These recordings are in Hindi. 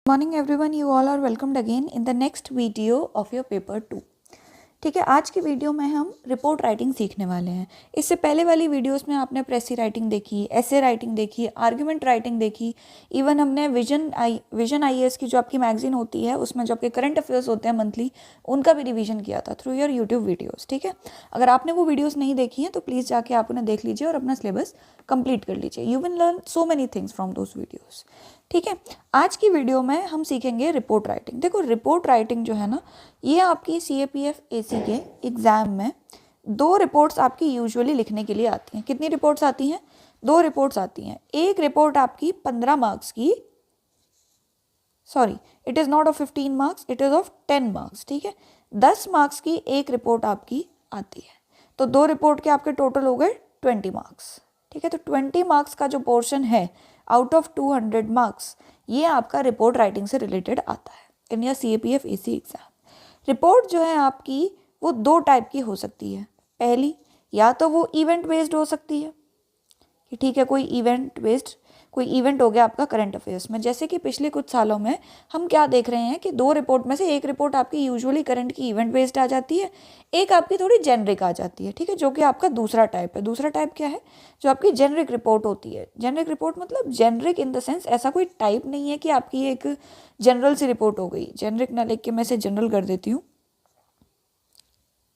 Morning everyone, you all are welcomed again in the next video of your paper 2. ठीक है, आज की वीडियो में हम रिपोर्ट राइटिंग सीखने वाले हैं। इससे पहले वाली वीडियोस में आपने प्रेसी राइटिंग देखी, एसे राइटिंग देखी, आर्ग्यूमेंट राइटिंग देखी, इवन हमने विजन आईएएस की जो आपकी मैगजीन होती है उसमें जो आपके करंट अफेयर्स होते हैं मंथली, उनका भी रिवीजन किया था थ्रू योर यूट्यूब वीडियोज़। ठीक है, अगर आपने वो वीडियोज़ नहीं देखी हैं तो प्लीज़ जाके आप उन्हें देख लीजिए और अपना सिलेबस कंप्लीट कर लीजिए। You will learn so many things from those videos. ठीक है, आज की वीडियो में हम सीखेंगे रिपोर्ट राइटिंग। देखो, रिपोर्ट राइटिंग जो है ना, ये आपकी CAPF AC के एग्ज़ाम में 2 रिपोर्ट्स आपकी यूजुअली लिखने के लिए आती हैं। कितनी रिपोर्ट्स आती हैं? 2 रिपोर्ट्स आती हैं। एक रिपोर्ट आपकी 15 मार्क्स की, sorry it is not of 15 marks, it is of 10 marks. ठीक है, 10 मार्क्स की एक रिपोर्ट आपकी आती है, तो 2 रिपोर्ट के आपके टोटल हो गए 20 मार्क्स। ठीक है, तो 20 मार्क्स का जो पोर्शन है आउट ऑफ 200 मार्क्स, ये आपका रिपोर्ट राइटिंग से रिलेटेड आता है in your CAPF AC exam. Report जो है आपकी वो 2 टाइप की हो सकती है। पहली, या तो वो इवेंट बेस्ड हो सकती है कि ठीक है, कोई इवेंट हो गया आपका करंट अफेयर्स में। जैसे कि पिछले कुछ सालों में हम क्या देख रहे हैं कि 2 रिपोर्ट में से एक रिपोर्ट आपकी यूजुअली करंट की इवेंट बेस्ड आ जाती है, एक आपकी थोड़ी जेनरिक आ जाती है। ठीक है, जो कि आपका दूसरा टाइप है। दूसरा टाइप क्या है? जो आपकी जेनरिक रिपोर्ट होती है। जेनरिक रिपोर्ट मतलब जेनरिक इन द सेंस ऐसा कोई टाइप नहीं है कि आपकी एक जनरल सी रिपोर्ट हो गई। जेनरिक ना लिख के मैं इसे जनरल कर देती हूँ।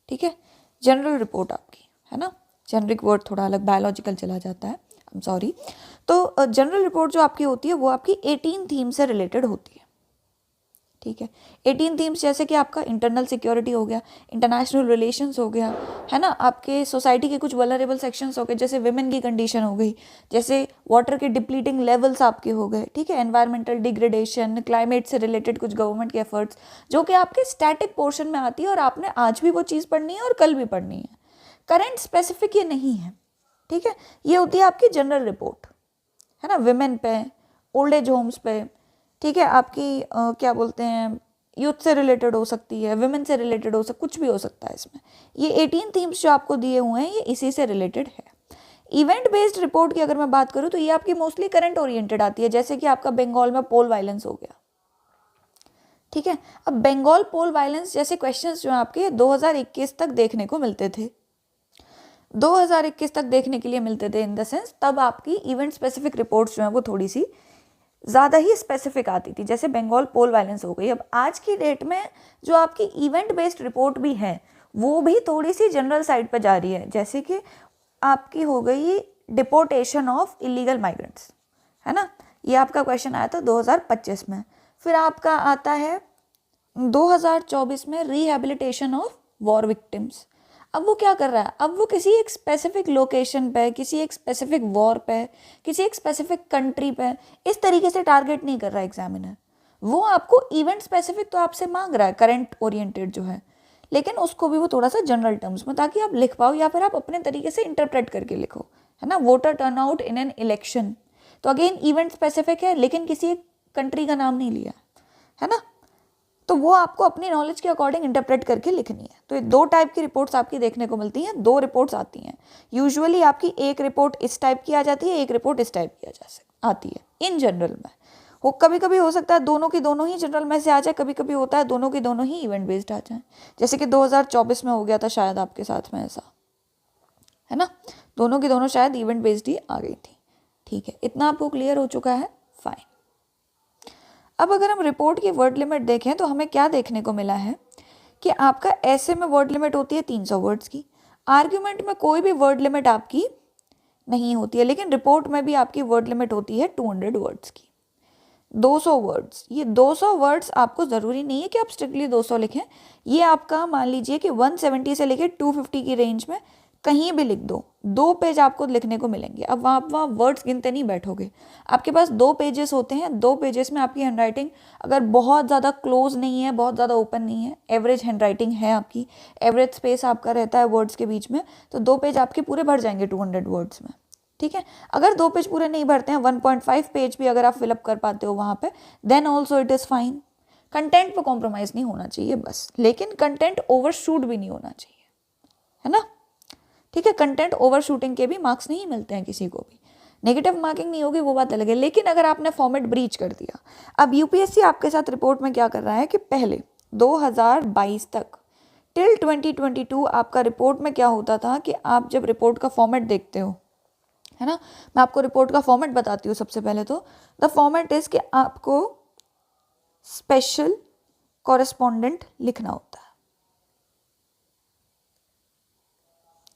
ठीक है, जनरल रिपोर्ट आपकी है ना, जेनरिक वर्ड थोड़ा अलग बायोलॉजिकल चला जाता है, आई एम सॉरी। तो जनरल रिपोर्ट जो आपकी होती है वो आपकी 18 थीम से रिलेटेड होती है। ठीक है, 18 थीम्स जैसे कि आपका इंटरनल सिक्योरिटी हो गया, इंटरनेशनल रिलेशंस हो गया, है ना, आपके सोसाइटी के कुछ वल्नरेबल सेक्शंस हो गए, जैसे विमेन की कंडीशन हो गई, जैसे वाटर के डिप्लीटिंग लेवल्स आपके हो गए। ठीक है, एनवायरमेंटल डिग्रेडेशन, क्लाइमेट से रिलेटेड कुछ गवर्नमेंट के एफर्ट्स, जो कि आपके स्टैटिक पोर्शन में आती है और आपने आज भी वो चीज़ पढ़नी है और कल भी पढ़नी है। करंट स्पेसिफिक ये नहीं है। ठीक है, ये होती है आपकी जनरल रिपोर्ट, है ना, विमेन पे, ओल्ड एज होम्स पे। ठीक है, आपकी क्या बोलते हैं, यूथ से रिलेटेड हो सकती है, विमेन से रिलेटेड हो कुछ भी हो सकता है इसमें। ये 18 थीम्स जो आपको दिए हुए हैं ये इसी से रिलेटेड है। इवेंट बेस्ड रिपोर्ट की अगर मैं बात करूँ तो ये आपकी मोस्टली करंट ओरिएंटेड आती है, जैसे कि आपका बंगाल में पोल वायलेंस हो गया। ठीक है, अब बंगाल पोल वायलेंस जैसे क्वेश्चंस जो हैं आपके 2021 तक देखने को मिलते थे। 2021 तक देखने के लिए मिलते थे इन द सेंस तब आपकी इवेंट स्पेसिफिक रिपोर्ट्स जो हैं वो थोड़ी सी ज़्यादा ही स्पेसिफिक आती थी, जैसे बंगाल पोल वायलेंस हो गई। अब आज की डेट में जो आपकी इवेंट बेस्ड रिपोर्ट भी है वो भी थोड़ी सी जनरल साइड पर जा रही है, जैसे कि आपकी हो गई डिपोर्टेशन ऑफ इलीगल माइग्रेंट्स, है ना, ये आपका क्वेश्चन आया था 2025 में। फिर आपका आता है 2024 में रिहेबिलिटेशन ऑफ वॉर विक्टिम्स। अब वो क्या कर रहा है? अब वो किसी एक स्पेसिफिक लोकेशन पे, किसी एक स्पेसिफिक वॉर पे, किसी एक स्पेसिफिक कंट्री पे इस तरीके से टारगेट नहीं कर रहा एग्जामिनर। वो आपको इवेंट स्पेसिफिक तो आपसे मांग रहा है, करंट ओरिएंटेड जो है, लेकिन उसको भी वो थोड़ा सा जनरल टर्म्स में, ताकि आप लिख पाओ या फिर आप अपने तरीके से इंटरप्रेट करके लिखो, है ना। Voter turnout in an election, तो अगेन इवेंट स्पेसिफिक है लेकिन किसी एक कंट्री का नाम नहीं लिया, है ना, तो वो आपको अपनी नॉलेज के अकॉर्डिंग इंटरप्रेट करके लिखनी है। तो ये 2 टाइप की रिपोर्ट्स आपकी देखने को मिलती हैं, 2 रिपोर्ट्स आती हैं यूजुअली। आपकी एक रिपोर्ट इस टाइप की आ जाती है, एक रिपोर्ट इस टाइप की आती है इन जनरल में। वो कभी कभी हो सकता है दोनों की दोनों ही जनरल में से आ जाए, कभी कभी होता है दोनों की दोनों ही इवेंट बेस्ड आ जाए, जैसे कि 2024 में हो गया था शायद आपके साथ में ऐसा, है ना, दोनों की दोनों शायद इवेंट बेस्ड ही आ गई थी। ठीक है, इतना आपको क्लियर हो चुका है, फाइन। अब अगर हम रिपोर्ट की वर्ड लिमिट देखें तो हमें क्या देखने को मिला है कि आपका ऐसे में वर्ड लिमिट होती है 300 वर्ड्स की, आर्ग्यूमेंट में कोई भी वर्ड लिमिट आपकी नहीं होती है, लेकिन रिपोर्ट में भी आपकी वर्ड लिमिट होती है 200 वर्ड्स की, 200 वर्ड्स। ये 200 वर्ड्स आपको ज़रूरी नहीं है कि आप स्ट्रिक्टली 200 लिखें, ये आपका मान लीजिए कि 170 से लेकर 250 की रेंज में कहीं भी लिख दो, 2 पेज आपको लिखने को मिलेंगे। अब वहाँ वर्ड्स गिनते नहीं बैठोगे, आपके पास 2 पेजेस होते हैं, 2 पेजेस में आपकी हैंडराइटिंग अगर बहुत ज़्यादा क्लोज नहीं है, बहुत ज़्यादा ओपन नहीं है, एवरेज हैंडराइटिंग है आपकी, एवरेज स्पेस आपका रहता है वर्ड्स के बीच में, तो 2 पेज आपके पूरे भर जाएंगे 200 वर्ड्स में। ठीक है, अगर 2 पेज पूरे नहीं भरते हैं, 1.5 पेज भी अगर आप फिलअप कर पाते हो वहाँ पे, then also it is fine. Content पे कॉम्प्रोमाइज़ नहीं होना चाहिए बस, लेकिन कंटेंट ओवरशूट भी नहीं होना चाहिए, है ना। ठीक है, कंटेंट ओवर शूटिंग के भी मार्क्स नहीं मिलते हैं किसी को भी। नेगेटिव मार्किंग नहीं होगी वो बात अलग है, लेकिन अगर आपने फॉर्मेट ब्रीच कर दिया, अब यूपीएससी आपके साथ रिपोर्ट में क्या कर रहा है कि पहले 2022 तक टिल 2022 आपका रिपोर्ट में क्या होता था कि आप जब रिपोर्ट का फॉर्मेट देखते हो, है ना, मैं आपको रिपोर्ट का फॉर्मेट बताती हूँ। सबसे पहले तो द फॉर्मेट इज कि आपको स्पेशल कॉरेस्पॉन्डेंट लिखना होता है,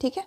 ठीक है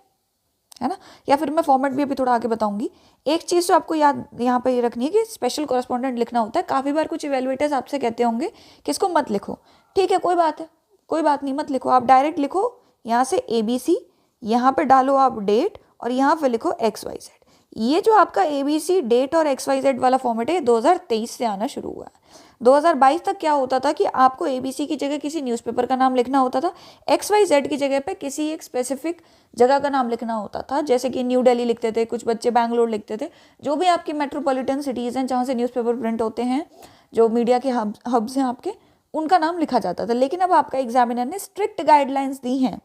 ना, या फिर मैं फॉर्मेट भी अभी थोड़ा आगे बताऊंगी। एक चीज़ तो आपको याद यहाँ पे रखनी है कि स्पेशल कॉरेस्पॉन्डेंट लिखना होता है। काफ़ी बार कुछ इवेल्युएटर्स आपसे कहते होंगे कि इसको मत लिखो, ठीक है, कोई बात है, कोई बात नहीं, मत लिखो, आप डायरेक्ट लिखो यहाँ से ABC, यहाँ पे डालो आप डेट और यहाँ पे लिखो XYZ। ये जो आपका ABC डेट और XYZ वाला फॉर्मेट है 2023 से आना शुरू हुआ है। 2022 तक क्या होता था कि आपको ABC की जगह किसी न्यूज़पेपर का नाम लिखना होता था, XYZ की जगह पे किसी एक स्पेसिफिक जगह का नाम लिखना होता था, जैसे कि न्यू दिल्ली लिखते थे, कुछ बच्चे बैंगलोर लिखते थे, जो भी आपकी मेट्रोपॉलिटन सिटीज़ हैं जहाँ से न्यूज़पेपर प्रिंट होते हैं, जो मीडिया के हब्स हैं आपके, उनका नाम लिखा जाता था। लेकिन अब आपका एग्जामिनर ने स्ट्रिक्ट गाइडलाइंस दी हैं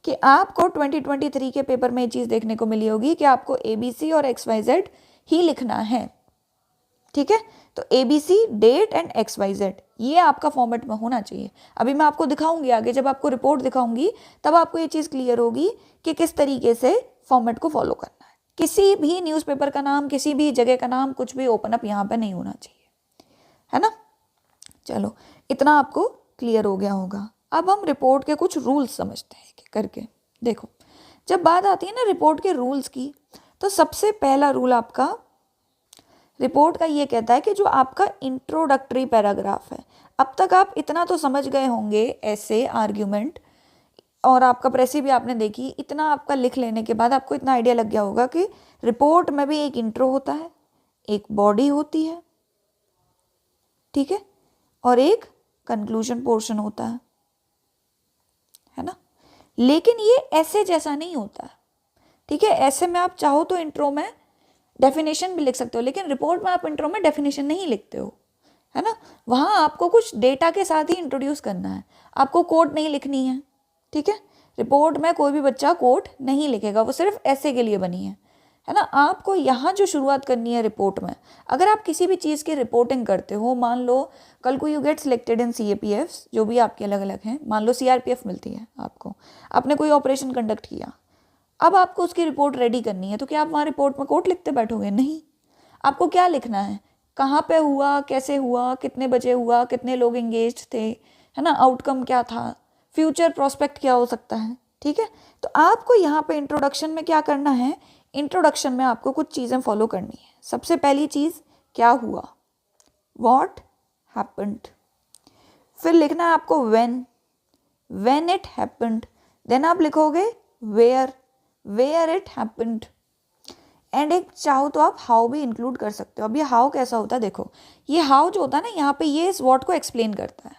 कि आपको 2023 के पेपर में ये चीज़ देखने को मिली होगी कि आपको ABC और XYZ ही लिखना है, ठीक है। तो ABC डेट एंड XYZ ये आपका फॉर्मेट में होना चाहिए। अभी मैं आपको दिखाऊंगी आगे, जब आपको रिपोर्ट दिखाऊंगी तब आपको ये चीज़ क्लियर होगी कि किस तरीके से फॉर्मेट को फॉलो करना है। किसी भी न्यूज़पेपर का नाम, किसी भी जगह का नाम, कुछ भी ओपन अप यहाँ पे नहीं होना चाहिए, है ना। चलो, इतना आपको क्लियर हो गया होगा। अब हम रिपोर्ट के कुछ रूल्स समझते हैं करके। देखो, जब बात आती है ना रिपोर्ट के रूल्स की, तो सबसे पहला रूल आपका रिपोर्ट का ये कहता है कि जो आपका इंट्रोडक्टरी पैराग्राफ है, अब तक आप इतना तो समझ गए होंगे, ऐसे आर्ग्यूमेंट और आपका प्रेसी भी आपने देखी, इतना आपका लिख लेने के बाद आपको इतना आइडिया लग गया होगा कि रिपोर्ट में भी एक इंट्रो होता है, एक बॉडी होती है, ठीक है, और एक कंक्लूजन पोर्शन होता है ना। लेकिन ये ऐसे जैसा नहीं होता है, ठीक है। ऐसे में आप चाहो तो इंट्रो में डेफिनेशन भी लिख सकते हो, लेकिन रिपोर्ट में आप इंट्रो में डेफिनेशन नहीं लिखते हो, है ना। वहाँ आपको कुछ डेटा के साथ ही इंट्रोड्यूस करना है, आपको कोट नहीं लिखनी है, ठीक है। रिपोर्ट में कोई भी बच्चा कोट नहीं लिखेगा, वो सिर्फ ऐसे के लिए बनी है ना। आपको यहाँ जो शुरुआत करनी है रिपोर्ट में, अगर आप किसी भी चीज़ की रिपोर्टिंग करते हो, मान लो कल को you get selected in CAPFs, जो भी आपके अलग अलग हैं, मान लो CRPF मिलती है आपको, आपने कोई ऑपरेशन कंडक्ट किया, अब आपको उसकी रिपोर्ट रेडी करनी है, तो क्या आप वहाँ रिपोर्ट में कोट लिखते बैठोगे? नहीं। आपको क्या लिखना है, कहाँ पे हुआ, कैसे हुआ, कितने बजे हुआ, कितने लोग एंगेज थे, है ना, आउटकम क्या था, फ्यूचर प्रोस्पेक्ट क्या हो सकता है, ठीक है। तो आपको यहाँ पे इंट्रोडक्शन में क्या करना है, इंट्रोडक्शन में आपको कुछ चीज़ें फॉलो करनी है। सबसे पहली चीज़ क्या हुआ, व्हाट हैपेंड, फिर लिखना है आपको व्हेन इट हैपेंड, देन आप लिखोगे वेयर इट हैपेंड, एंड एक चाहो तो आप हाउ भी इंक्लूड कर सकते हो। अब ये हाउ कैसा होता है, देखो ये हाउ जो होता है ना, यहाँ पे ये इस व्हाट को एक्सप्लेन करता है,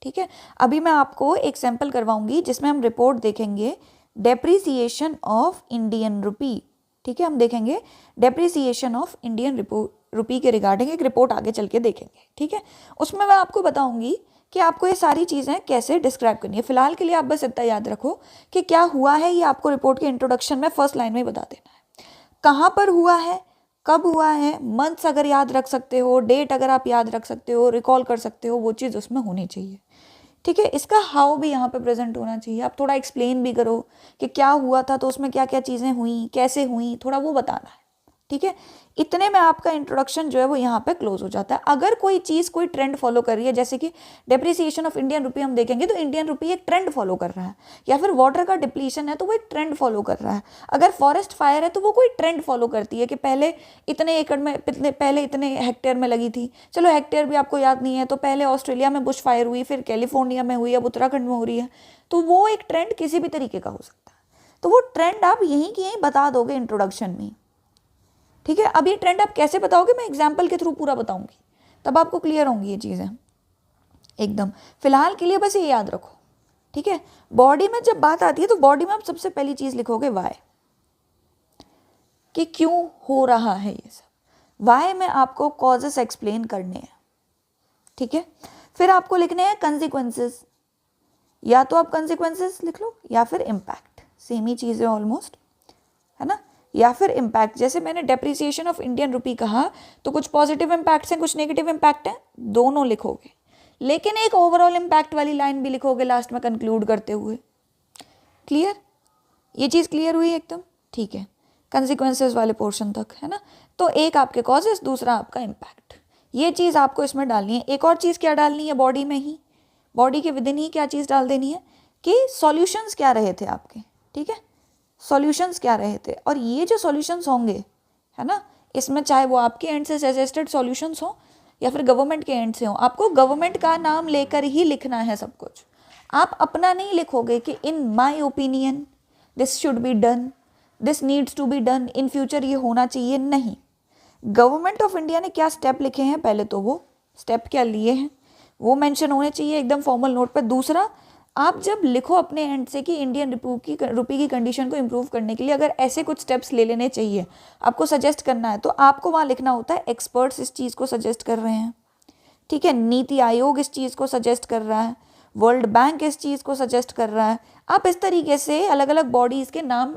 ठीक है। अभी मैं आपको एक सैंपल करवाऊंगी जिसमें हम रिपोर्ट देखेंगे डेप्रिसिएशन ऑफ इंडियन रुपी, ठीक है। हम देखेंगे डेप्रिसिएशन ऑफ इंडियन रुपी के रिगार्डिंग एक रिपोर्ट आगे चल के देखेंगे, ठीक है। उसमें मैं आपको बताऊंगी कि आपको ये सारी चीज़ें कैसे डिस्क्राइब करनी है। फिलहाल के लिए आप बस इतना याद रखो कि क्या हुआ है ये आपको रिपोर्ट के इंट्रोडक्शन में फर्स्ट लाइन में बता देना है। कहाँ पर हुआ है, कब हुआ है, मंथ्स अगर याद रख सकते हो, डेट अगर आप याद रख सकते हो, रिकॉल कर सकते हो, वो चीज़ उसमें होनी चाहिए, ठीक है। इसका हाउ भी यहाँ पे प्रेजेंट होना चाहिए। आप थोड़ा एक्सप्लेन भी करो कि क्या हुआ था, तो उसमें क्या क्या चीज़ें हुई, कैसे हुई, थोड़ा वो बताना है, ठीक है। इतने में आपका इंट्रोडक्शन जो है वो यहाँ पे क्लोज हो जाता है। अगर कोई चीज़ कोई ट्रेंड फॉलो कर रही है, जैसे कि डेप्रिसिएशन ऑफ इंडियन रुपी हम देखेंगे तो इंडियन रुपी एक ट्रेंड फॉलो कर रहा है, या फिर वाटर का डिप्लीशन है तो वो एक ट्रेंड फॉलो कर रहा है, अगर फॉरेस्ट फायर है तो वो कोई ट्रेंड फॉलो करती है कि पहले इतने एकड़ में, पहले इतने हेक्टेयर में लगी थी, चलो हेक्टेयर भी आपको याद नहीं है, तो पहले ऑस्ट्रेलिया में बुश फायर हुई, फिर कैलिफोर्निया में हुई, अब उत्तराखंड में हो रही है, तो वो एक ट्रेंड किसी भी तरीके का हो सकता है। तो वो ट्रेंड आप यहीं की यहीं बता दोगे इंट्रोडक्शन में, ठीक है। अब ये ट्रेंड आप कैसे बताओगे, मैं एग्जाम्पल के थ्रू पूरा बताऊंगी, तब आपको क्लियर होंगी ये चीज़ें एकदम। फिलहाल के लिए बस ये याद रखो, ठीक है। बॉडी में जब बात आती है तो बॉडी में आप सबसे पहली चीज़ लिखोगे वाई, कि क्यों हो रहा है ये सब। वाई में आपको कॉजेस एक्सप्लेन करने हैं, ठीक है। फिर आपको लिखने हैं कंसिक्वेंसेस, या तो आप कंसिक्वेंसेस लिख लो या फिर इम्पैक्ट, सेम ही चीज़ है ऑलमोस्ट, है ना। या फिर इम्पैक्ट, जैसे मैंने डेप्रिसिएशन ऑफ इंडियन रुपी कहा तो कुछ पॉजिटिव इम्पैक्ट्स हैं, कुछ नेगेटिव इम्पैक्ट हैं, दोनों लिखोगे, लेकिन एक ओवरऑल इम्पैक्ट वाली लाइन भी लिखोगे लास्ट में कंक्लूड करते हुए। क्लियर? ये चीज़ क्लियर हुई एकदम? ठीक है, कंसिक्वेंसेस वाले पोर्शन तक, है ना। तो एक आपके कॉजेस, दूसरा आपका इम्पैक्ट, ये चीज़ आपको इसमें डालनी है। एक और चीज़ क्या डालनी है बॉडी में ही, बॉडी के विदिन ही क्या चीज़ डाल देनी है कि सॉल्यूशंस क्या रहे थे आपके, ठीक है, सॉल्यूशंस क्या रहे थे। और ये जो सॉल्यूशंस होंगे, है ना, इसमें चाहे वो आपके एंड से सजेस्टेड सॉल्यूशंस हो या फिर गवर्नमेंट के एंड से हो, आपको गवर्नमेंट का नाम लेकर ही लिखना है सब कुछ। आप अपना नहीं लिखोगे कि in my opinion this should be done, this needs to be done, in future ये होना चाहिए, नहीं। गवर्नमेंट ऑफ इंडिया ने क्या स्टेप लिखे हैं, पहले तो वो स्टेप क्या लिए हैं वो मेंशन होने चाहिए एकदम फॉर्मल नोट पर। दूसरा, आप जब लिखो अपने एंड से कि इंडियन रुपी की कंडीशन को इम्प्रूव करने के लिए अगर ऐसे कुछ स्टेप्स ले लेने चाहिए, आपको सजेस्ट करना है, तो आपको वहाँ लिखना होता है एक्सपर्ट्स इस चीज़ को सजेस्ट कर रहे हैं, ठीक है, नीति आयोग इस चीज़ को सजेस्ट कर रहा है, वर्ल्ड बैंक इस चीज़ को सजेस्ट कर रहा है। आप इस तरीके से अलग अलग बॉडीज़ के नाम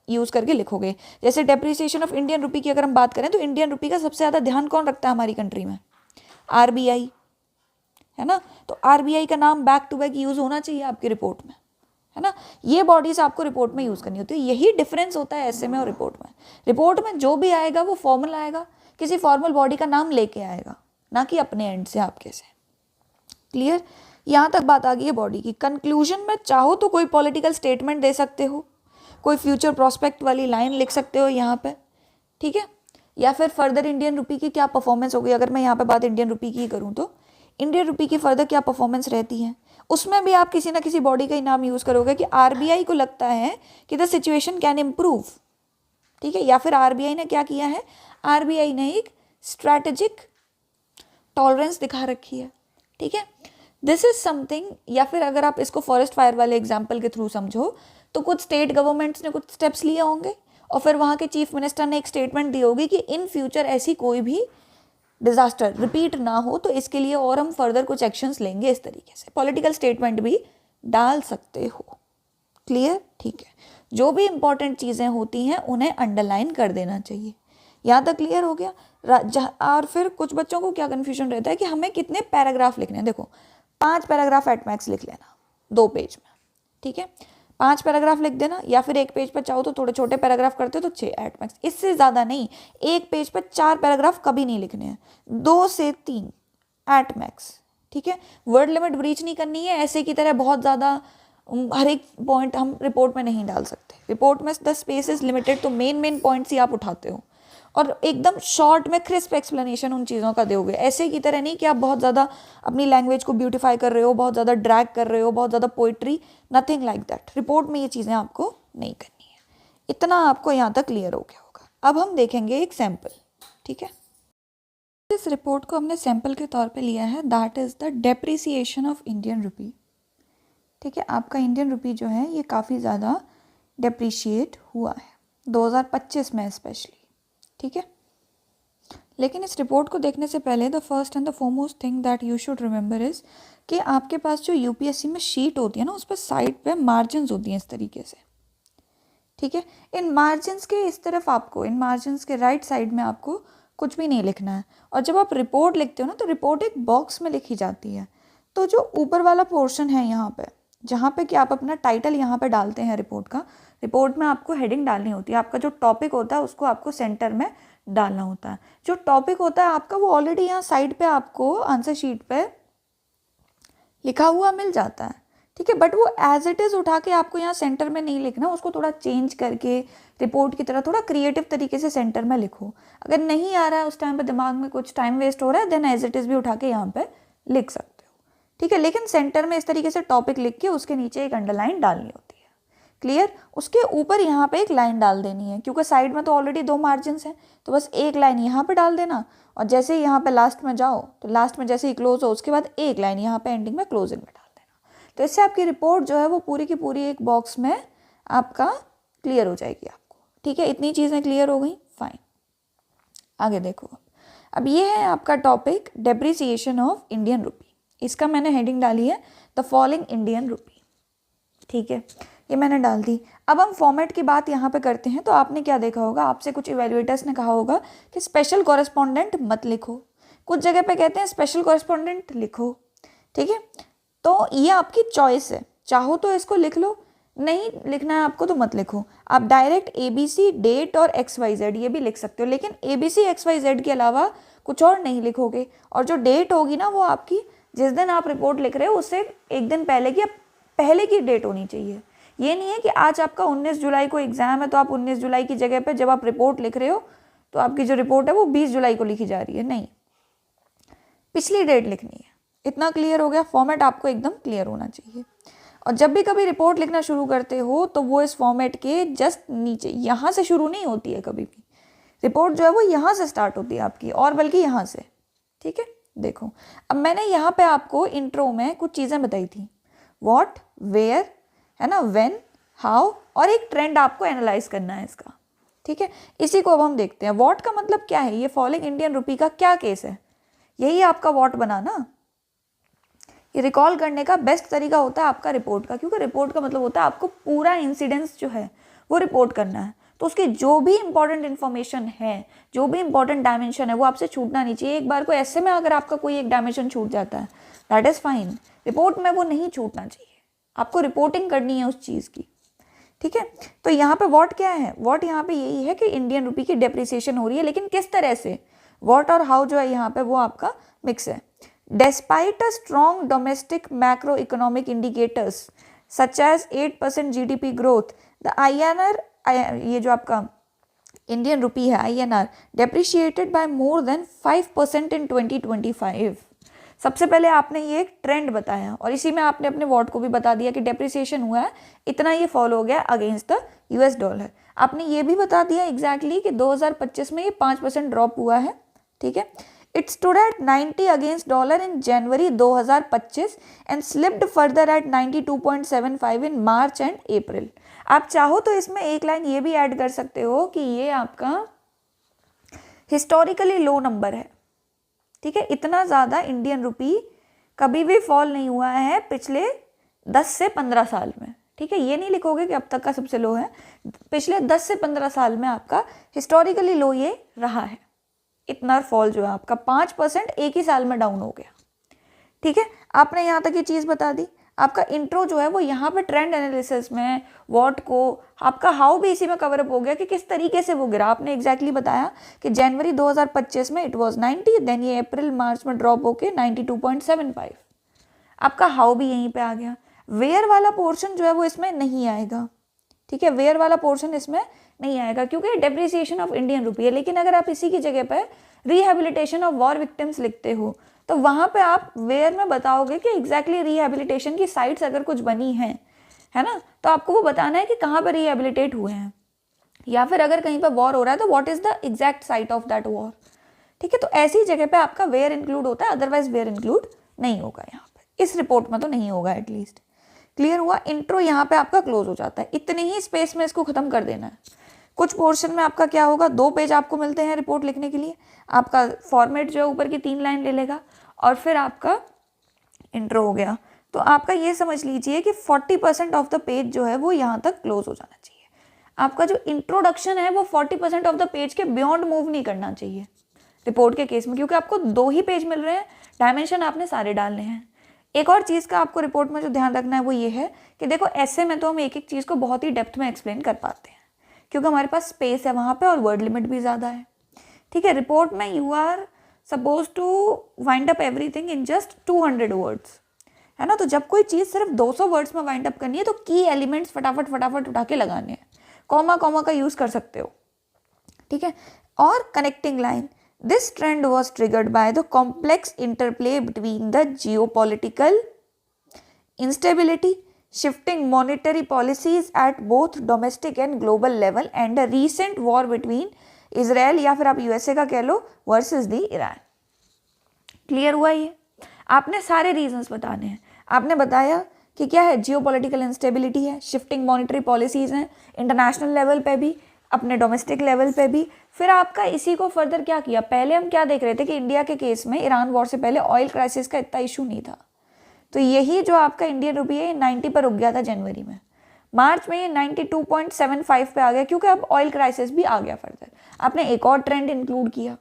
यूज़ करके लिखोगे। जैसे डेप्रिसिएशन ऑफ इंडियन रुपी की अगर हम बात करें तो इंडियन रुपी का सबसे ज़्यादा ध्यान कौन रखता है हमारी कंट्री में? आरबीआई, है ना। तो आरबीआई का नाम बैक टू बैक यूज़ होना चाहिए आपकी रिपोर्ट में, है ना। ये बॉडीज आपको रिपोर्ट में यूज़ करनी होती है। यही डिफरेंस होता है ऐसे में और रिपोर्ट में। रिपोर्ट में जो भी आएगा वो फॉर्मल आएगा, किसी फॉर्मल बॉडी का नाम लेके आएगा, ना कि अपने एंड से आपके से। क्लियर? यहाँ तक बात आ गई है बॉडी की। कंक्लूजन में चाहो तो कोई पॉलिटिकल स्टेटमेंट दे सकते हो, कोई फ्यूचर प्रोस्पेक्ट वाली लाइन लिख सकते हो यहाँ पे, ठीक है, या फिर फर्दर इंडियन रुपी की क्या परफॉर्मेंस होगी। अगर मैं यहाँ पे बात इंडियन रुपी की करूँ तो इंडियन रुपी की फर्दर क्या परफॉर्मेंस रहती है, उसमें भी आप किसी ना किसी बॉडी का ही नाम यूज़ करोगे कि आरबीआई को लगता है कि द सिचुएशन कैन इम्प्रूव, ठीक है, या फिर आरबीआई ने क्या किया है, आरबीआई ने एक स्ट्रैटेजिक टॉलरेंस दिखा रखी है, ठीक है, दिस इज समथिंग। या फिर अगर आप इसको फॉरेस्ट फायर वाले एग्जाम्पल के थ्रू समझो तो कुछ स्टेट गवर्नमेंट्स ने कुछ स्टेप्स लिए होंगे और फिर वहाँ के चीफ मिनिस्टर ने एक स्टेटमेंट दी होगी कि इन फ्यूचर ऐसी कोई भी डिजास्टर रिपीट ना हो, तो इसके लिए और हम फर्दर कुछ एक्शंस लेंगे। इस तरीके से पॉलिटिकल स्टेटमेंट भी डाल सकते हो। क्लियर? ठीक है, जो भी इंपॉर्टेंट चीज़ें होती हैं उन्हें अंडरलाइन कर देना चाहिए। यहाँ तक क्लियर हो गया? और फिर कुछ बच्चों को क्या कन्फ्यूजन रहता है कि हमें कितने पैराग्राफ लिखने हैं। देखो 5 पैराग्राफ एट मैक्स लिख लेना 2 पेज में, ठीक है, 5 पैराग्राफ लिख देना, या फिर एक पेज पर चाहो तो थोड़े छोटे पैराग्राफ करते हो तो 6 एट मैक्स, इससे ज़्यादा नहीं। एक पेज पर 4 पैराग्राफ कभी नहीं लिखने हैं, 2 से 3 एट मैक्स, ठीक है। वर्ड लिमिट ब्रीच नहीं करनी है, ऐसे की तरह बहुत ज़्यादा हर एक पॉइंट हम रिपोर्ट में नहीं डाल सकते। रिपोर्ट में द स्पेस इज लिमिटेड, तो मेन पॉइंट्स ही आप उठाते हो और एकदम शॉर्ट में क्रिस्प एक्सप्लेनेशन उन चीज़ों का दोगे। ऐसे की तरह नहीं कि आप बहुत ज़्यादा अपनी लैंग्वेज को ब्यूटीफाई कर रहे हो, बहुत ज़्यादा ड्रैग कर रहे हो, बहुत ज़्यादा poetry, nothing like that. Report में ये चीज़ें आपको नहीं करनी है। इतना आपको यहाँ तक क्लियर हो गया होगा। अब हम देखेंगे एक सैम्पल, ठीक है। इस रिपोर्ट को हमने सैम्पल के तौर पे लिया है, that is the depreciation of Indian rupee, ठीक है। आपका इंडियन रुपी जो है ये काफ़ी ज़्यादा डेप्रिशिएट हुआ है 2025 में स्पेशली, ठीक है। लेकिन इस रिपोर्ट को देखने से पहले the first and the foremost thing that you should remember is कि आपके पास जो यूपीएससी में शीट होती है ना, उस पर साइड पे मार्जिन्स होती हैं इस तरीके से, ठीक है। इन मार्जिन्स के इस तरफ आपको, इन मार्जिन्स के राइट साइड में आपको कुछ भी नहीं लिखना है। और जब आप रिपोर्ट लिखते हो ना तो रिपोर्ट एक बॉक्स में लिखी जाती है। तो जो ऊपर वाला पोर्शन है यहाँ पे, जहाँ पे कि आप अपना टाइटल यहाँ पे डालते हैं रिपोर्ट का, रिपोर्ट में आपको हेडिंग डालनी होती है। आपका जो टॉपिक होता है उसको आपको सेंटर में डालना होता है। जो टॉपिक होता है आपका वो ऑलरेडी यहाँ साइड पे आपको आंसर शीट पे लिखा हुआ मिल जाता है, ठीक है। बट वो एज इट इज़ उठा के आपको यहाँ सेंटर में नहीं लिखना, उसको थोड़ा चेंज करके रिपोर्ट की तरह थोड़ा क्रिएटिव तरीके से सेंटर में लिखो। अगर नहीं आ रहा है उस टाइम पे, दिमाग में कुछ टाइम वेस्ट हो रहा है, देन एज इट इज़ भी उठा के यहाँ पे लिख सकते हो, ठीक है। लेकिन सेंटर में इस तरीके से टॉपिक लिख के उसके नीचे एक अंडरलाइन डालनी होती है। क्लियर? उसके ऊपर यहाँ पे एक लाइन डाल देनी है, क्योंकि साइड में तो ऑलरेडी 2 मार्जिन्स हैं, तो बस एक लाइन यहाँ पे डाल देना। और जैसे ही यहाँ पे लास्ट में जाओ तो लास्ट में जैसे ही क्लोज हो उसके बाद एक लाइन यहाँ पे एंडिंग में क्लोजिंग में डाल देना। तो इससे आपकी रिपोर्ट जो है वो पूरी की पूरी एक बॉक्स में आपका क्लियर हो जाएगी आपको, ठीक है। इतनी चीज़ें क्लियर हो गई, फाइन। आगे देखो, अब ये है आपका topic depreciation of Indian rupee. इसका मैंने हेडिंग डाली है द फॉलिंग इंडियन रुपी, ठीक है। ये मैंने डाल दी। अब हम फॉर्मेट की बात यहाँ पे करते हैं। तो आपने क्या देखा होगा, आपसे कुछ इवेल्युएटर्स ने कहा होगा कि स्पेशल कॉरेस्पॉन्डेंट मत लिखो, कुछ जगह पे कहते हैं स्पेशल कॉरेस्पॉन्डेंट लिखो, ठीक है। तो ये आपकी चॉइस है, चाहो तो इसको लिख लो, नहीं लिखना है आपको तो मत लिखो। आप डायरेक्ट ABC डेट और XYZ ये भी लिख सकते हो, लेकिन ABC XYZ के अलावा कुछ और नहीं लिखोगे। और जो डेट होगी ना वो आपकी जिस दिन आप रिपोर्ट लिख रहे हो उससे एक दिन पहले की, पहले की डेट होनी चाहिए। ये नहीं है कि आज आपका 19 जुलाई को एग्जाम है तो आप 19 जुलाई की जगह पे जब आप रिपोर्ट लिख रहे हो तो आपकी जो रिपोर्ट है वो 20 जुलाई को लिखी जा रही है, नहीं, पिछली डेट लिखनी है। इतना क्लियर हो गया, फॉर्मेट आपको एकदम क्लियर होना चाहिए। और जब भी कभी रिपोर्ट लिखना शुरू करते हो तो वो इस फॉर्मेट के जस्ट नीचे, यहाँ से शुरू नहीं होती है कभी भी। रिपोर्ट जो है वो यहाँ से स्टार्ट होती है आपकी, और बल्कि यहाँ से, ठीक है। देखो अब मैंने यहाँ पे आपको इंट्रो में कुछ चीज़ें बताई थी, व्हाट, वेयर, है ना, व्हेन, हाउ, और एक ट्रेंड आपको एनालाइज करना है इसका, ठीक है। इसी को अब हम देखते हैं। व्हाट का मतलब क्या है, ये फॉलिंग इंडियन रुपी का क्या केस है, यही आपका व्हाट बना ना। ये रिकॉल करने का बेस्ट तरीका होता है आपका रिपोर्ट का, क्योंकि रिपोर्ट का मतलब होता है आपको पूरा इंसिडेंस जो है वो रिपोर्ट करना है। तो उसकी जो भी इंपॉर्टेंट इन्फॉर्मेशन है, जो भी इंपॉर्टेंट डायमेंशन है वो आपसे छूटना नहीं चाहिए। एक बार को ऐसे में अगर आपका कोई एक डायमेंशन छूट जाता है दैट इज़ फाइन, रिपोर्ट में वो नहीं छूटना चाहिए, आपको रिपोर्टिंग करनी है उस चीज़ की, ठीक है। तो यहाँ पे व्हाट क्या है, व्हाट यहाँ पे यही है कि इंडियन रुपी की डेप्रिसिएशन हो रही है, लेकिन किस तरह से, व्हाट और हाउ जो है यहाँ पे वो आपका मिक्स है। Despite a strong domestic macroeconomic indicators such as 8% GDP growth, the INR, ये जो आपका इंडियन रुपी है INR, depreciated by more than 5% in 2025। सबसे पहले आपने ये एक ट्रेंड बताया और इसी में आपने अपने वॉट को भी बता दिया कि डेप्रिसिएशन हुआ है, इतना ये फॉल हो गया अगेंस्ट द US डॉलर। आपने ये भी बता दिया एग्जैक्टली कि 2025 में ये 5% ड्रॉप हुआ है, ठीक है। It stood at 90 against dollar in January 2025 and slipped further at 92.75 in March and April। आप चाहो तो इसमें एक लाइन ये भी ऐड कर सकते हो कि ये आपका हिस्टोरिकली लो नंबर है, ठीक है। इतना ज़्यादा इंडियन रुपी कभी भी फॉल नहीं हुआ है पिछले 10 से 15 साल में, ठीक है। ये नहीं लिखोगे कि अब तक का सबसे लो है, पिछले 10 से 15 साल में आपका हिस्टोरिकली लो ये रहा है। इतना फॉल जो है आपका 5% एक ही साल में डाउन हो गया, ठीक है। आपने यहाँ तक ये चीज़ बता दी। आपका इंट्रो जो है वो यहाँ पे ट्रेंड एनालिसिस में व्हाट को, आपका हाउ भी इसी में कवर अप हो गया कि किस तरीके से वो गिरा। आपने एग्जैक्टली बताया कि जनवरी 2025 में इट वाज 90, देन ये अप्रैल मार्च में ड्रॉप होके 92.75। आपका हाउ भी यहीं पे आ गया। वेयर वाला पोर्शन जो है वो इसमें नहीं आएगा, ठीक है। वेयर वाला पोर्शन इसमें नहीं आएगा क्योंकि डेप्रिसिएशन ऑफ इंडियन रुपी है। लेकिन अगर आप इसी की जगह पर रिहेबिलिटेशन ऑफ वॉर विक्टिम्स लिखते हो तो वहाँ पे आप वेयर में बताओगे कि एग्जैक्टली रिहेबिलिटेशन की साइट्स अगर कुछ बनी हैं, है ना, तो आपको वो बताना है कि कहाँ पर रिहेबिलिटेट हुए हैं, या फिर अगर कहीं पर वॉर हो रहा है तो what is the exact site of that war, ठीक है। तो ऐसी जगह पे आपका वेयर इंक्लूड होता है, अदरवाइज वेयर इंक्लूड नहीं होगा यहाँ पे, इस रिपोर्ट में तो नहीं होगा एटलीस्ट। क्लियर हुआ। इंट्रो यहाँ पे आपका क्लोज हो जाता है, इतनी ही स्पेस में इसको खत्म कर देना है। कुछ पोर्शन में आपका क्या होगा, 2 पेज आपको मिलते हैं रिपोर्ट लिखने के लिए। आपका फॉर्मेट जो है ऊपर की 3 लाइन ले लेगा और फिर आपका इंट्रो हो गया। तो आपका ये समझ लीजिए कि 40% ऑफ द पेज जो है वो यहाँ तक क्लोज हो जाना चाहिए। आपका जो इंट्रोडक्शन है वो 40% ऑफ द पेज के बियॉन्ड मूव नहीं करना चाहिए रिपोर्ट के केस में, क्योंकि आपको 2 ही पेज मिल रहे हैं, डायमेंशन आपने सारे डालने हैं। एक और चीज़ का आपको रिपोर्ट में जो ध्यान रखना है वो ये है कि देखो ऐसे में तो हम एक एक चीज़ को बहुत ही डेप्थ में एक्सप्लेन कर पाते हैं क्योंकि हमारे पास स्पेस है वहाँ पे और वर्ड लिमिट भी ज़्यादा है, ठीक है। रिपोर्ट में you are suppose to wind up everything in just 200 words, है ना। तो जब कोई चीज़ सिर्फ 200 वर्ड्स में वाइंड अप करनी है तो की एलिमेंट्स फटाफट फटाफट उठा के लगाने हैं, कॉमा कॉमा का यूज़ कर सकते हो, ठीक है। और connecting line, this trend was triggered by the complex interplay between the geopolitical instability, shifting monetary policies at both domestic and global level and a recent war between Israel या फिर आप USA का कह लो वर्सेस दी ईरान। क्लियर हुआ ये? आपने सारे रीजंस बताने हैं। आपने बताया कि क्या है, जियोपॉलिटिकल इंस्टेबिलिटी है, शिफ्टिंग मॉनेटरी पॉलिसीज़ हैं इंटरनेशनल लेवल पे भी, अपने डोमेस्टिक लेवल पे भी। फिर आपका इसी को फर्दर क्या किया, पहले हम क्या देख रहे थे कि इंडिया के केस में ईरान वॉर से पहले ऑयल क्राइसिस का इतना इशू नहीं था, तो यही जो आपका इंडियन रुपी है 90 पर रुक गया था जनवरी में, मार्च में ये 92.75 पे आ गया क्योंकि अब ऑयल क्राइसिस भी आ गया फर्दर। आपने एक और ट्रेंड इंक्लूड किया,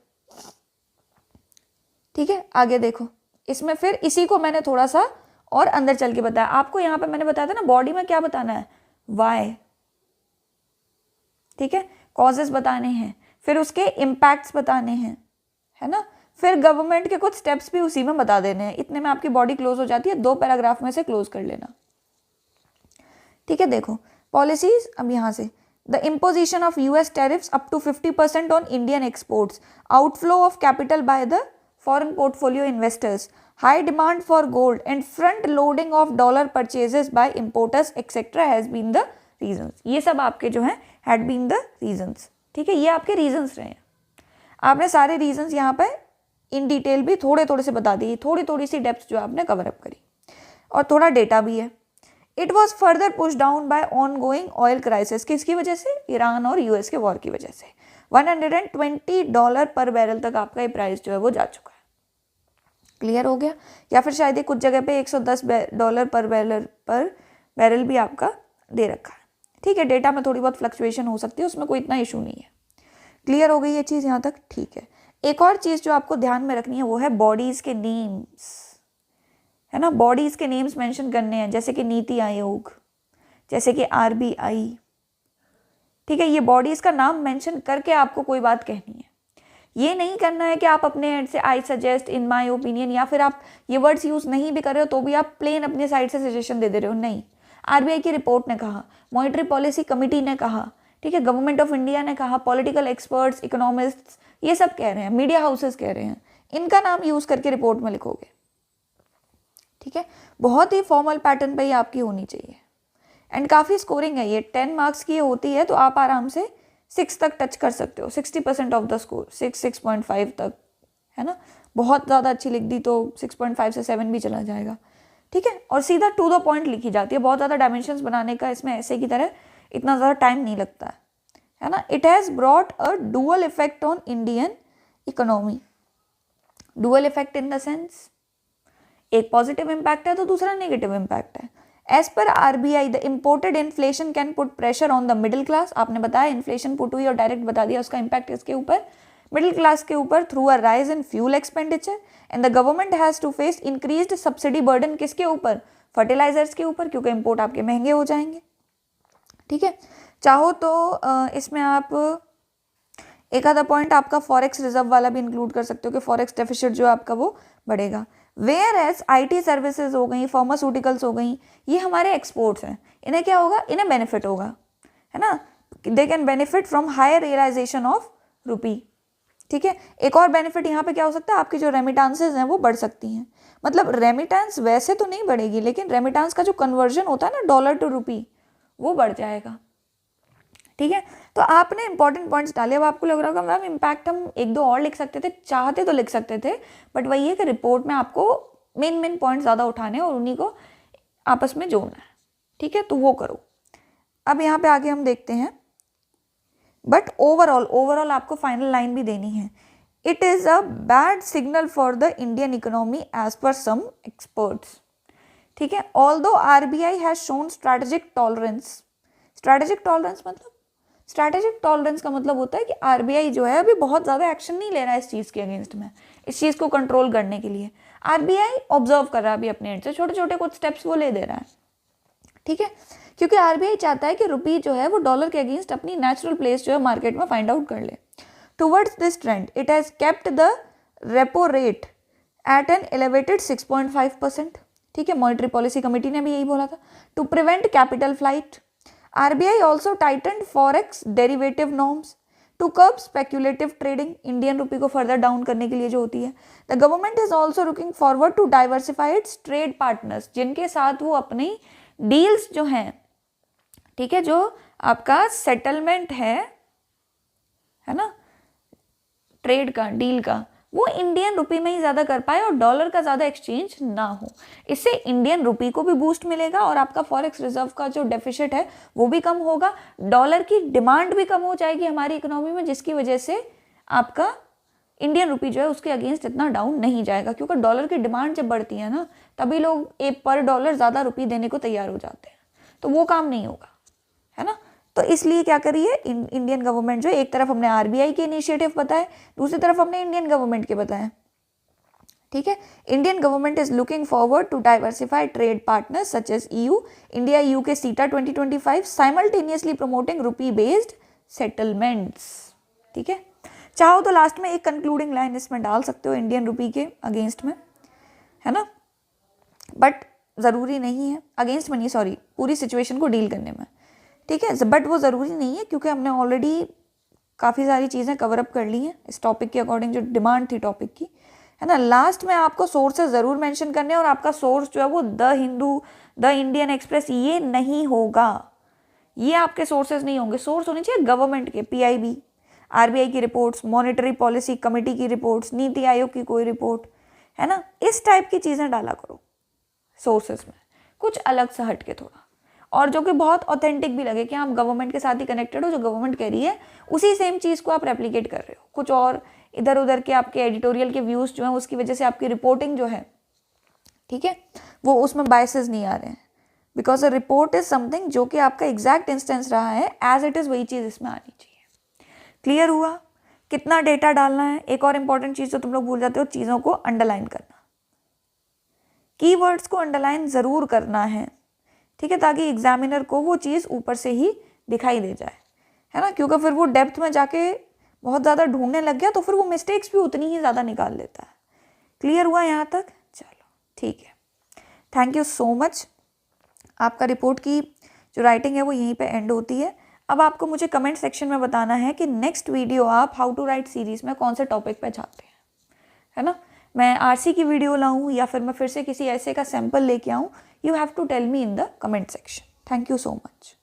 ठीक है। आगे देखो, इसमें फिर इसी को मैंने थोड़ा सा और अंदर चल के बताया आपको। यहाँ पे मैंने बताया था ना बॉडी में क्या बताना है, वाई, ठीक है, कॉजेस बताने हैं, फिर उसके इम्पैक्ट्स बताने हैं, है ना, फिर गवर्नमेंट के कुछ स्टेप्स भी उसी में बता देने हैं। इतने में आपकी बॉडी क्लोज हो जाती है, 2 पैराग्राफ में से क्लोज कर लेना, ठीक है। देखो पॉलिसीज, अब यहाँ से the imposition of US tariffs up to 50% on Indian exports, outflow of capital by the foreign portfolio investors, high demand for gold and front loading of dollar purchases by importers etcetera has been the reasons. ये सब आपके जो हैं हैड बीन द रीजंस, ठीक है, ये आपके रीजंस रहे हैं। आपने सारे रीजंस यहाँ पे इन डिटेल भी थोड़े थोड़े से बता दिए, थोड़ी थोड़ी सी डेप्थ जो आपने कवर अप करी, और थोड़ा डेटा भी है। It was further push down by on going oil crisis, किसकी वजह से, ईरान और यूएस के वॉर की वजह से। $120 पर बैरल तक आपका ये प्राइस जो है वो जा चुका है। क्लियर हो गया? या फिर शायद कुछ जगह पे $110 पर बैरल भी आपका दे रखा है, ठीक है। डेटा में थोड़ी बहुत फ्लक्चुएशन हो सकती है, उसमें कोई इतना इशू नहीं है। क्लियर हो गई ये चीज़ यहाँ तक? ठीक है। एक और चीज़ जो आपको ध्यान में रखनी है वो है बॉडीज़ के नेम्स, है ना, बॉडीज़ के नेम्स मेंशन करने हैं, जैसे कि नीति आयोग, जैसे कि RBI, ठीक है। ये बॉडीज़ का नाम मेंशन करके आपको कोई बात कहनी है। ये नहीं करना है कि आप अपने एंड से I suggest, in my opinion, या फिर आप ये वर्ड्स यूज़ नहीं भी कर रहे हो तो भी आप प्लेन अपने साइड से सजेशन दे रहे हो, नहीं। RBI की रिपोर्ट ने कहा, मॉनेटरी पॉलिसी कमिटी ने कहा, ठीक है, गवर्नमेंट ऑफ इंडिया ने कहा, पॉलिटिकल एक्सपर्ट्स, इकोनॉमिस्ट्स, ये सब कह रहे हैं, मीडिया हाउसेस कह रहे हैं, इनका नाम यूज़ करके रिपोर्ट में लिखोगे, ठीक है। बहुत ही फॉर्मल पैटर्न पे ही आपकी होनी चाहिए, एंड काफ़ी स्कोरिंग है ये, 10 मार्क्स की होती है, तो आप आराम से 6 तक टच कर सकते हो, 60% ऑफ द स्कोर, 6.5 तक, है ना। बहुत ज़्यादा अच्छी लिख दी तो 6.5 से 7 भी चला जाएगा, ठीक है। और सीधा टू द पॉइंट लिखी जाती है, बहुत ज़्यादा डायमेंशंस बनाने का इसमें ऐसे की तरह इतना ज़्यादा टाइम नहीं लगता है ना। It has brought a dual effect on Indian economy. Dual effect in the sense, एक पॉजिटिव इम्पैक्ट है तो दूसरा नेगेटिव इम्पैक्ट है। As per RBI the imported inflation can put pressure on the middle class. आपने बताया इन्फ्लेशन पुट हुई और डायरेक्ट बता दिया उसका इम्पैक्ट किसके ऊपर, मिडिल क्लास के ऊपर, through a rise in fuel expenditure, and the government has to face increased subsidy burden किसके ऊपर, फर्टिलाइजर्स के ऊपर, क्योंकि इम्पोर्ट आपके महंगे हो जाएंगे, ठीक है। चाहो तो इसमें आप एक आधा पॉइंट आपका फॉरेक्स रिजर्व वाला भी इंक्लूड कर सकते हो कि फॉरेक्स डेफिसिट जो आपका वो बढ़ेगा। वेयर एज IT सर्विसेज हो गई, फार्मास्यूटिकल्स हो गई, ये हमारे एक्सपोर्ट्स हैं, इन्हें क्या होगा, इन्हें बेनिफिट होगा, है ना, they can benefit from higher realisation of rupee, ठीक है। एक और बेनिफिट यहाँ पे क्या हो सकता है, आपकी जो रेमिटांसेज हैं वो बढ़ सकती हैं। मतलब रेमिटांस वैसे तो नहीं बढ़ेगी, लेकिन रेमिटांस का जो कन्वर्जन होता है ना डॉलर टू रुपी, वो बढ़ जाएगा, ठीक है। तो आपने इंपॉर्टेंट पॉइंट्स डाले। अब आपको लग रहा होगा मैम इम्पैक्ट हम 1-2 और लिख सकते थे, चाहते तो लिख सकते थे, बट वही है कि रिपोर्ट में आपको मेन पॉइंट ज़्यादा उठाने और उन्हीं को आपस में जोड़ना है, ठीक है, तो वो करो। अब यहाँ पे आगे हम देखते हैं, बट ओवरऑल आपको फाइनल लाइन भी देनी है। It is a bad signal for the Indian economy as per some experts, ठीक है। Although RBI has shown strategic tolerance. Strategic tolerance मतलब, स्ट्रैटेजिक टॉलरेंस का मतलब होता है कि RBI जो है अभी बहुत ज़्यादा एक्शन नहीं ले रहा है इस चीज़ के अगेंस्ट में, इस चीज़ को कंट्रोल करने के लिए। RBI ऑब्जर्व कर रहा है अभी अपने एंड से, छोटे छोटे कुछ स्टेप्स वो ले दे रहा है, ठीक है, क्योंकि RBI चाहता है कि रुपी जो है वो डॉलर के अगेंस्ट अपनी नेचुरल प्लेस जो है मार्केट में फाइंड आउट कर ले। Towards this trend it has kept the repo rate at an elevated 6.5%, ठीक है। मॉनेटरी पॉलिसी कमेटी ने भी यही बोला था। To prevent capital flight, RBI also tightened forex derivative norms to curb speculative trading, Indian rupee को फर्दर डाउन करने के लिए जो होती है। The government is also looking forward to diversify its trade partners, जिनके साथ वो अपनी डील्स जो हैं, ठीक है, जो आपका सेटलमेंट है ना, ट्रेड का, डील का, वो इंडियन रुपी में ही ज़्यादा कर पाए और डॉलर का ज़्यादा एक्सचेंज ना हो। इससे इंडियन रुपी को भी बूस्ट मिलेगा और आपका फॉरेक्स रिजर्व का जो डेफिसिट है वो भी कम होगा, डॉलर की डिमांड भी कम हो जाएगी हमारी इकोनॉमी में, जिसकी वजह से आपका इंडियन रुपी जो है उसके अगेंस्ट इतना डाउन नहीं जाएगा, क्योंकि डॉलर की डिमांड जब बढ़ती है ना तभी लोग पर डॉलर ज़्यादा रुपी देने को तैयार हो जाते हैं, तो वो काम नहीं होगा, है ना। तो इसलिए क्या करिए, इंडियन गवर्नमेंट जो एक तरफ हमने आरबीआई के इनिशिएटिव बताए, दूसरी तरफ हमने इंडियन गवर्नमेंट के बताए, ठीक है। Indian government is looking forward to diversify trade partners such as EU, India EU के CETA 2025 simultaneously promoting rupee based settlements, ठीक है। चाहो तो लास्ट में एक कंक्लूडिंग लाइन इसमें डाल सकते हो इंडियन रुपी के अगेंस्ट में, है ना, बट ज़रूरी नहीं है, अगेंस्ट में नहीं, सॉरी, पूरी सिचुएशन को डील करने में, ठीक है, बट वो ज़रूरी नहीं है क्योंकि हमने ऑलरेडी काफ़ी सारी चीज़ें कवर अप कर ली हैं इस टॉपिक के अकॉर्डिंग, जो डिमांड थी टॉपिक की, है ना। लास्ट में आपको सोर्सेज ज़रूर मेंशन करने हैं और आपका सोर्स जो है वो the Hindu, the Indian express ये नहीं होगा, ये आपके सोर्सेज नहीं होंगे। सोर्स होने चाहिए गवर्नमेंट के, पीआईबी, आरबीआई की रिपोर्ट्स, मॉनेटरी पॉलिसी कमेटी की रिपोर्ट्स, नीति आयोग की कोई रिपोर्ट, है ना, इस टाइप की चीज़ें डाला करो सोर्सेज में, कुछ अलग से हट के थोड़ा, और जो कि बहुत ऑथेंटिक भी लगे कि आप गवर्नमेंट के साथ ही कनेक्टेड हो, जो गवर्नमेंट कह रही है उसी सेम चीज़ को आप रेप्लिकेट कर रहे हो, कुछ और इधर उधर के आपके एडिटोरियल के व्यूज़ जो हैं उसकी वजह से आपकी रिपोर्टिंग जो है, ठीक है, वो उसमें बायसेस नहीं आ रहे हैं, because a report is something जो कि आपका एग्जैक्ट इंस्टेंस रहा है एज इट इज़, वही चीज़ इसमें आनी चाहिए। क्लियर हुआ कितना डेटा डालना है। एक और इंपॉर्टेंट चीज़ जो तुम लोग भूल जाते हो, चीज़ों को अंडरलाइन करना, कीवर्ड्स को अंडरलाइन ज़रूर करना है, ठीक है, ताकि एग्जामिनर को वो चीज़ ऊपर से ही दिखाई दे जाए, है ना, क्योंकि फिर वो डेप्थ में जाके बहुत ज़्यादा ढूंढने लग गया तो फिर वो मिस्टेक्स भी उतनी ही ज़्यादा निकाल लेता है। क्लियर हुआ यहाँ तक? चलो ठीक है, थैंक यू सो मच। आपका रिपोर्ट की जो राइटिंग है वो यहीं पे एंड होती है। अब आपको मुझे कमेंट सेक्शन में बताना है कि नेक्स्ट वीडियो आप हाउ टू राइट सीरीज़ में कौन से टॉपिक पे चाहते हैं, है ना। मैं आरसी की वीडियो लाऊं या फिर मैं फिर से किसी ऐसे का सैंपल लेके आऊं, you have to tell me in the comment section. Thank you so much.